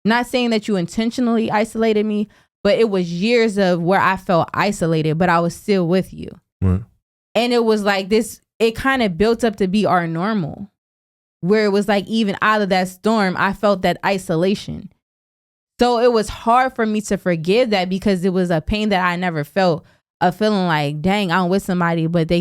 Not saying that you intentionally isolated me, but it was years of where I felt isolated, but I was still with you. Right. And it was like this, it kind of built up to be our normal, where it was like, even out of that storm, I felt that isolation. So it was hard for me to forgive that, because it was a pain that I never felt a feeling like, dang, I'm with somebody, but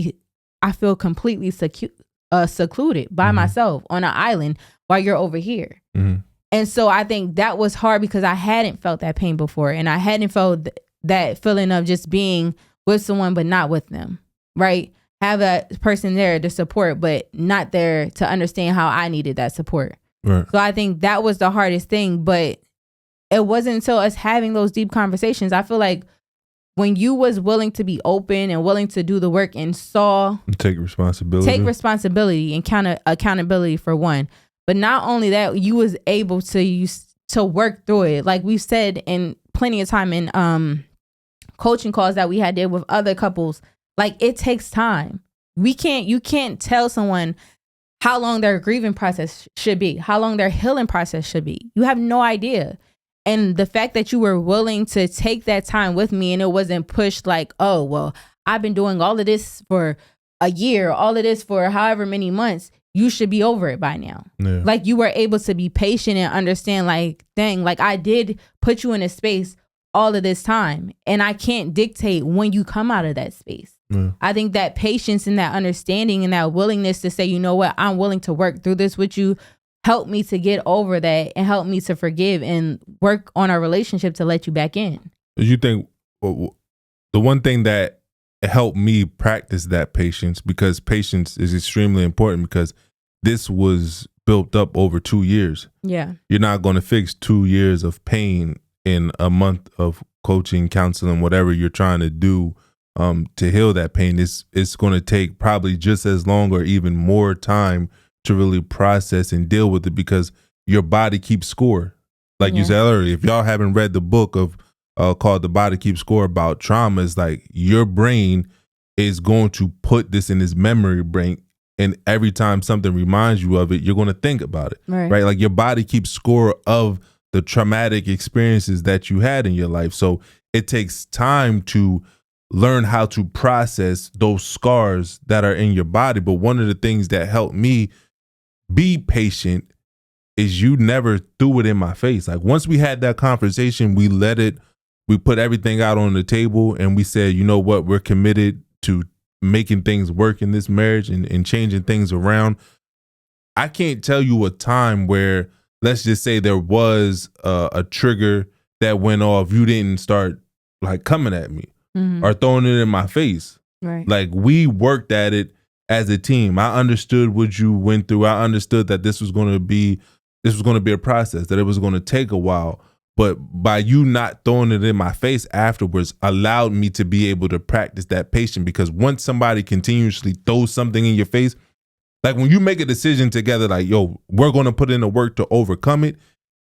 I feel completely secluded by myself on an island while you're over here. And so I think that was hard because I hadn't felt that pain before, and I hadn't felt that feeling of just being with someone but not with them, right? Have that person there to support, but not there to understand how I needed that support. Right. So I think that was the hardest thing, but it wasn't until us having those deep conversations. I feel like when you was willing to be open and willing to do the work and take responsibility and accountability for one, but not only that, you was able to work through it. Like we've said in plenty of time in coaching calls that we had did with other couples, like it takes time. You can't tell someone how long their grieving process should be, how long their healing process should be. You have no idea. And the fact that you were willing to take that time with me and it wasn't pushed like, oh, well, I've been doing all of this for a year, all of this for however many months, you should be over it by now. Yeah. Like you were able to be patient and understand like, dang, like I did put you in a space all of this time and I can't dictate when you come out of that space. Yeah. I think that patience and that understanding and that willingness to say, you know what, I'm willing to work through this with you, help me to get over that and help me to forgive and work on our relationship to let you back in. You think the one thing that helped me practice that patience, because patience is extremely important, because this was built up over 2 years. Yeah. You're not going to fix 2 years of pain in a month of coaching, counseling, whatever you're trying to do to heal that pain. It's going to take probably just as long or even more time to really process and deal with it, because your body keeps score. Like you said earlier, if y'all haven't read the book of called The Body Keeps Score about trauma, it's like your brain is going to put this in this memory brain, and every time something reminds you of it, you're going to think about it. Right? Like your body keeps score of the traumatic experiences that you had in your life. So it takes time to learn how to process those scars that are in your body. But one of the things that helped me be patient is you never threw it in my face. Like once we had that conversation, we put everything out on the table and we said, you know what, we're committed to making things work in this marriage and changing things around. I can't tell you a time where, let's just say there was a trigger that went off, you didn't start like coming at me or throwing it in my face. Right. Like we worked at it as a team. I understood what you went through. I understood that this was going to be a process, that it was going to take a while. But by you not throwing it in my face afterwards allowed me to be able to practice that patience, because once somebody continuously throws something in your face, like when you make a decision together, like, yo, we're going to put in the work to overcome it,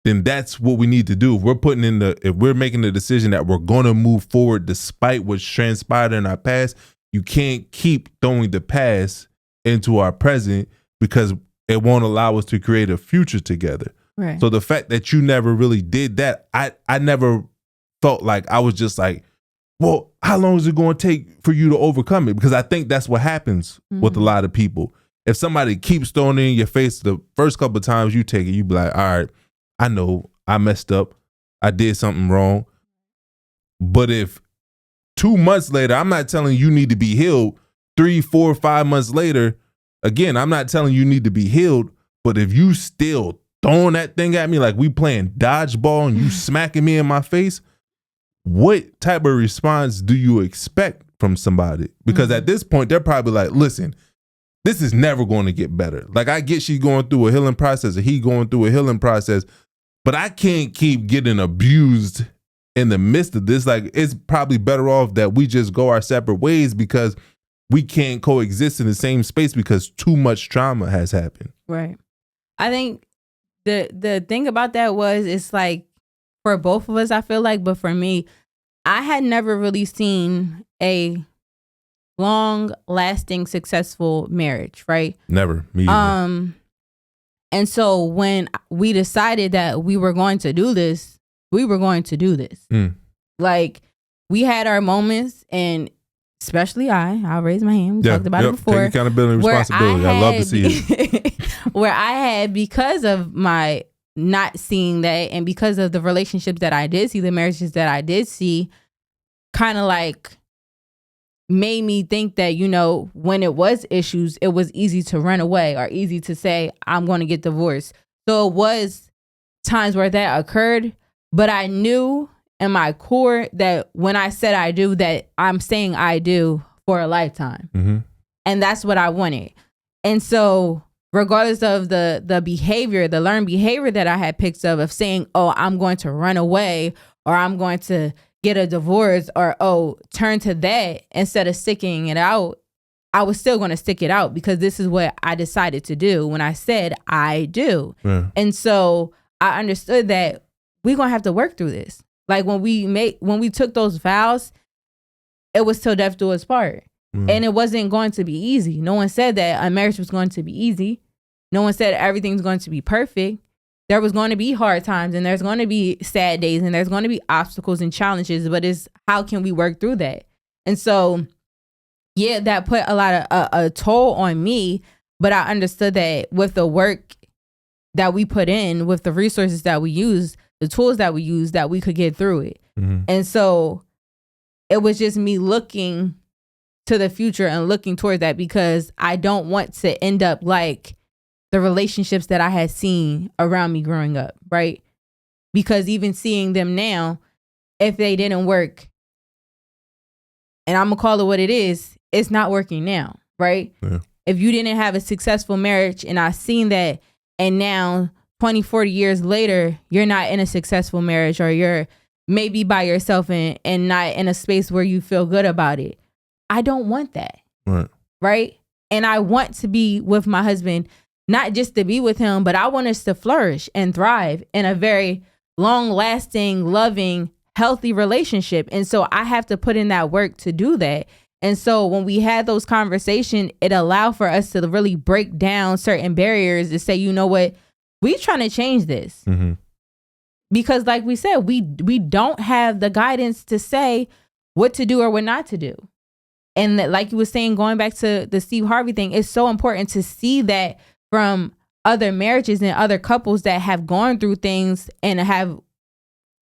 then that's what we need to do. If we're making the decision that we're going to move forward despite what's transpired in our past, you can't keep throwing the past into our present, because it won't allow us to create a future together. Right. So the fact that you never really did that, I never felt like, I was just like, well, how long is it going to take for you to overcome it? Because I think that's what happens with a lot of people. If somebody keeps throwing it in your face, the first couple of times you take it, you be like, all right, I know I messed up. I did something wrong. But if 2 months later, I'm not telling you need to be healed, 3, 4, 5 months later, again, I'm not telling you need to be healed, but if you still throwing that thing at me like we playing dodgeball and you smacking me in my face, what type of response do you expect from somebody? Because at this point, they're probably like, listen, this is never going to get better. Like I get she's going through a healing process or he going through a healing process, but I can't keep getting abused in the midst of this. Like it's probably better off that we just go our separate ways, because we can't coexist in the same space because too much trauma has happened. Right. I think the thing about that was, it's like for both of us, I feel like, but for me, I had never really seen a long lasting successful marriage, right? Never. Me either. And so when we decided that we were going to do this, we were going to do this. Like we had our moments, and especially I'll raise my hand. We talked about it before. Take accountability and responsibility. I love to see it. Where I had, because of my not seeing that, and because of the relationships that I did see, the marriages that I did see, kind of like made me think that, you know, when it was issues, it was easy to run away or easy to say, I'm going to get divorced. So it was times where that occurred, but I knew in my core that when I said I do, that I'm saying I do for a lifetime. Mm-hmm. And that's what I wanted. And so regardless of the behavior, the learned behavior that I had picked up of saying, oh, I'm going to run away or I'm going to get a divorce or, oh, turn to that instead of sticking it out, I was still going to stick it out because this is what I decided to do when I said I do. Yeah. And so I understood that we're going to have to work through this. Like when we took those vows, it was till death do us part. And it wasn't going to be easy. No one said that a marriage was going to be easy. No one said everything's going to be perfect. There was going to be hard times and there's going to be sad days and there's going to be obstacles and challenges, but it's how can we work through that? And so, yeah, that put a lot of a toll on me, but I understood that with the work that we put in, with the resources that we use, the tools that we use, that we could get through it. Mm-hmm. And so it was just me looking to the future and looking toward that because I don't want to end up like the relationships that I had seen around me growing up, right? Because even seeing them now, if they didn't work, and I'm gonna call it what it is, it's not working now, right? Yeah. If you didn't have a successful marriage and I've seen that, and now 20, 40 years later, you're not in a successful marriage or you're maybe by yourself and not in a space where you feel good about it. I don't want that. Right? And I want to be with my husband, not just to be with him, but I want us to flourish and thrive in a very long lasting, loving, healthy relationship. And so I have to put in that work to do that. And so when we had those conversations, it allowed for us to really break down certain barriers to say, you know what, we trying to change this. Mm-hmm. Because like we said, we don't have the guidance to say what to do or what not to do. And that, like you were saying, going back to the Steve Harvey thing, it's so important to see that from other marriages and other couples that have gone through things and have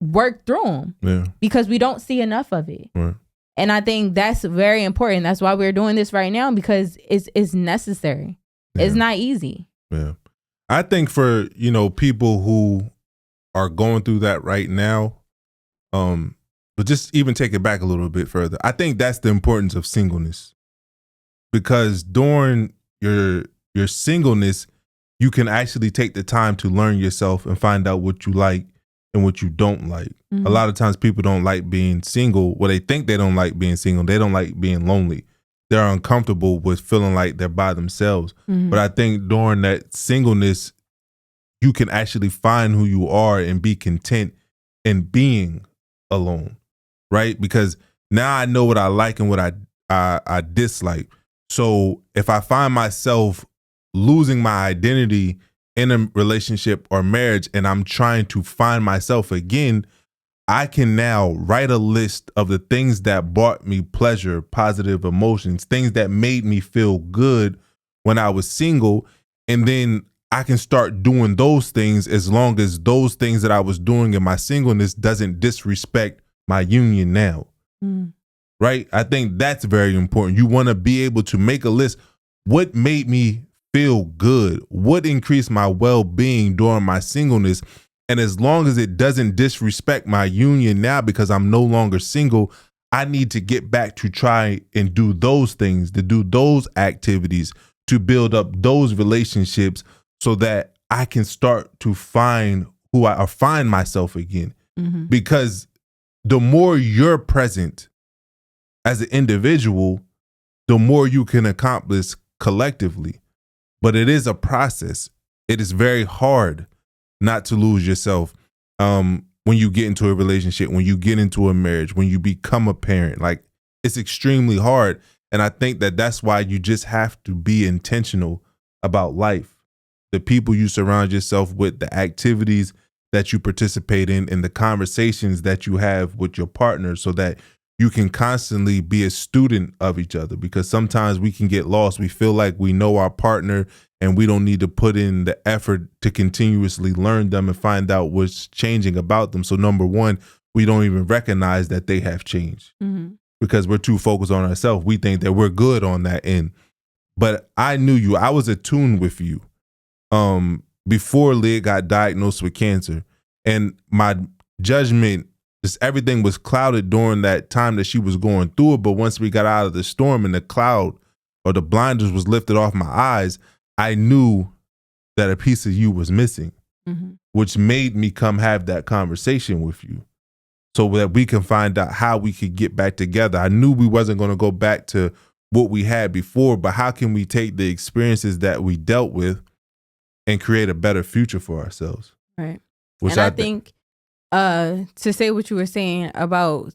worked through them. Yeah. Because we don't see enough of it. Right. And I think that's very important. That's why we're doing this right now, because it's necessary. Yeah. It's not easy. Yeah. I think for, you know, people who are going through that right now, but just even take it back a little bit further. I think that's the importance of singleness, because during your singleness, you can actually take the time to learn yourself and find out what you like and what you don't like. Mm-hmm. A lot of times people don't like being single. Well, they think they don't like being single. They don't like being lonely. They're uncomfortable with feeling like they're by themselves. Mm-hmm. But I think during that singleness, you can actually find who you are and be content in being alone, right? Because now I know what I like and what I dislike. So if I find myself losing my identity in a relationship or marriage and I'm trying to find myself again, I can now write a list of the things that brought me pleasure, positive emotions, things that made me feel good when I was single. And then I can start doing those things as long as those things that I was doing in my singleness doesn't disrespect my union now. Mm. Right? I think that's very important. You want to be able to make a list. What made me feel good? What increased my well-being during my singleness? And as long as it doesn't disrespect my union now because I'm no longer single, I need to get back to try and do those things, to do those activities, to build up those relationships so that I can start to find find myself again. Mm-hmm. Because the more you're present as an individual, the more you can accomplish collectively. But it is a process. It is very hard not to lose yourself when you get into a relationship, when you get into a marriage, when you become a parent. Like, it's extremely hard. And I think that that's why you just have to be intentional about life. The people you surround yourself with, the activities that you participate in, and the conversations that you have with your partner, so that you can constantly be a student of each other. Because sometimes we can get lost. We feel like we know our partner and we don't need to put in the effort to continuously learn them and find out what's changing about them. So number one, we don't even recognize that they have changed. Mm-hmm. because we're too focused on ourselves. We think that we're good on that end. But I knew you. I was attuned with you before Leah got diagnosed with cancer. And my judgment, just everything was clouded during that time that she was going through it. But once we got out of the storm and the cloud or the blinders was lifted off my eyes, I knew that a piece of you was missing, which made me come have that conversation with you so that we can find out how we could get back together. I knew we wasn't going to go back to what we had before, but how can we take the experiences that we dealt with and create a better future for ourselves? Right. Which and I think to say what you were saying about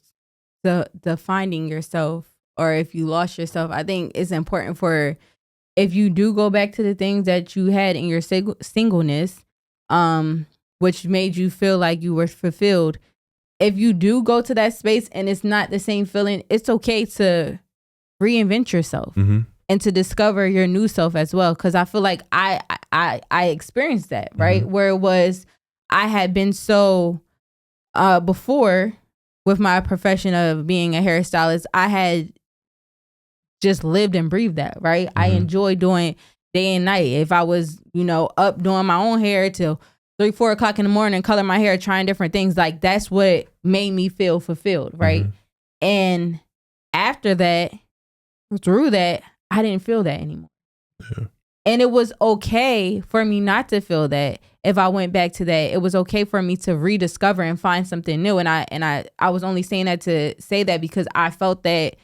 the finding yourself, or if you lost yourself, I think it's important for, if you do go back to the things that you had in your singleness, which made you feel like you were fulfilled. If you do go to that space and it's not the same feeling, it's okay to reinvent yourself and to discover your new self as well. Because I feel like I experienced that, right? Where it was, I had been so before with my profession of being a hairstylist, I had just lived and breathed that, right? I enjoyed doing day and night. If I was, up doing my own hair till 3-4 o'clock in the morning, color my hair, trying different things, like that's what made me feel fulfilled, right? And after that, through that, I didn't feel that anymore. And it was okay for me not to feel that. If I went back to that, it was okay for me to rediscover and find something new. And I was only saying that to say that because I felt that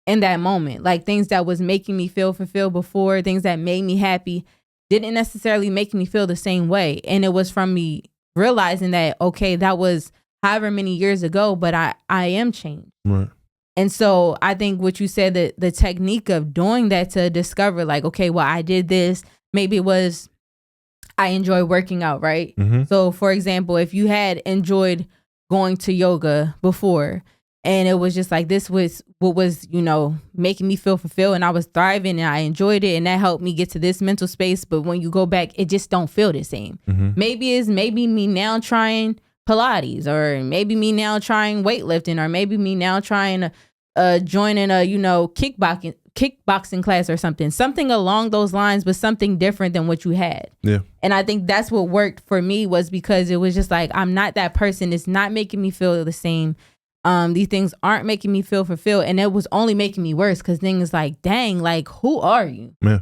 in that moment, like things that was making me feel fulfilled before, things that made me happy, didn't necessarily make me feel the same way. And it was from me realizing that, okay, that was however many years ago, but I am changed. Right. And so I think what you said, that the technique of doing that to discover, like, okay, well, I did this. Maybe it was, I enjoy working out, right? So for example, if you had enjoyed going to yoga before, and it was just like, this was what was, making me feel fulfilled, and I was thriving and I enjoyed it, and that helped me get to this mental space. But when you go back, it just don't feel the same. Maybe me now trying Pilates, or maybe me now trying weightlifting, or maybe me now trying joining a kickboxing class or something along those lines, but something different than what you had. Yeah. And I think that's what worked for me, was because it was just like, I'm not that person. It's not making me feel the same. These things aren't making me feel fulfilled, and it was only making me worse, because things like, dang, like, who are you? Yeah.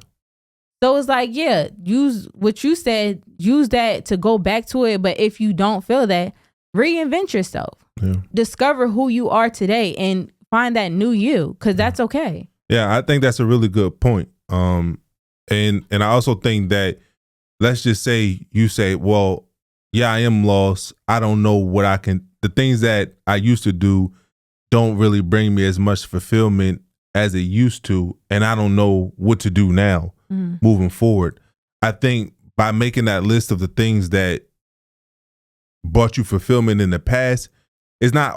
So it's like, yeah, use what you said, use that to go back to it. But if you don't feel that, reinvent yourself. Yeah. Discover who you are today and find that new you, because that's okay. Yeah, I think that's a really good point. And I also think that, let's just say you say, well, yeah, I am lost. I don't know what the things that I used to do don't really bring me as much fulfillment as it used to. And I don't know what to do now moving forward. I think by making that list of the things that brought you fulfillment in the past, it's not,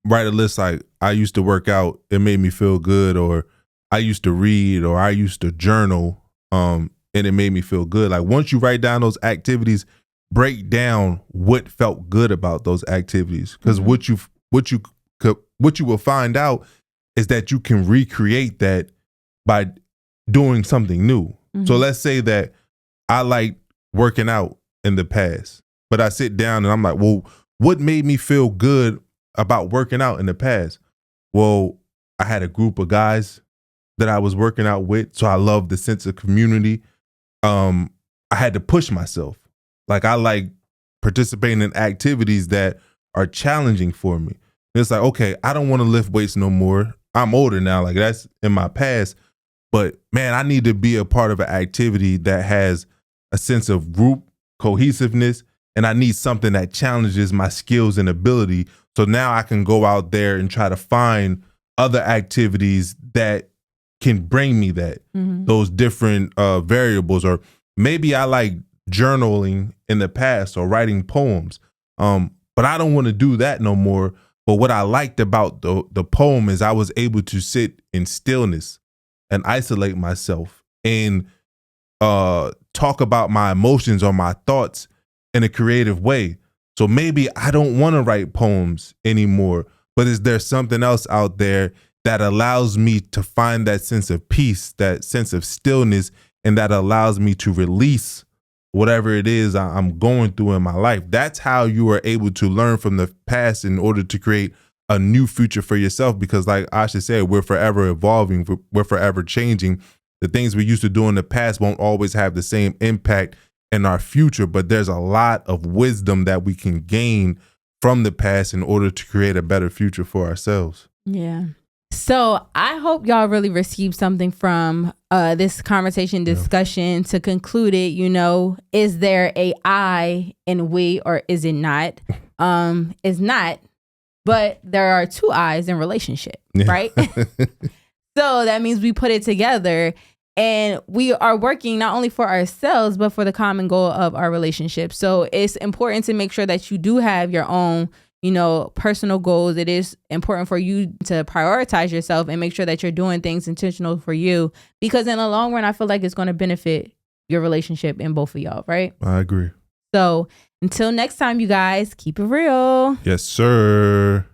write a list like, I used to work out, it made me feel good, or I used to read, or I used to journal, and it made me feel good. Like, once you write down those activities, break down what felt good about those activities, because what you will find out is that you can recreate that by doing something new. So let's say that I liked working out in the past, but I sit down and I'm like, well, what made me feel good about working out in the past? Well, I had a group of guys that I was working out with, so I loved the sense of community. I had to push myself. Like, I like participating in activities that are challenging for me. It's like, okay, I don't want to lift weights no more. I'm older now, like that's in my past. But man, I need to be a part of an activity that has a sense of group cohesiveness, and I need something that challenges my skills and ability. So now I can go out there and try to find other activities that can bring me that, those different variables. Or maybe I like journaling in the past, or writing poems, but I don't want to do that no more. But what I liked about the poem is I was able to sit in stillness and isolate myself and talk about my emotions or my thoughts in a creative way. So maybe I don't want to write poems anymore, but is there something else out there that allows me to find that sense of peace, that sense of stillness, and that allows me to release whatever it is I'm going through in my life? That's how you are able to learn from the past in order to create a new future for yourself. Because like Asha said, we're forever evolving, we're forever changing. The things we used to do in the past won't always have the same impact in our future, but there's a lot of wisdom that we can gain from the past in order to create a better future for ourselves. Yeah. So I hope y'all really received something from this conversation discussion. To conclude it, is there a I in we or is it not? It's not, but there are two I's in relationship, right? So that means we put it together and we are working not only for ourselves, but for the common goal of our relationship. So it's important to make sure that you do have your own personal goals. It is important for you to prioritize yourself and make sure that you're doing things intentional for you, because in the long run, I feel like it's going to benefit your relationship in both of y'all, right? I agree. So until next time, you guys, keep it real. Yes, sir.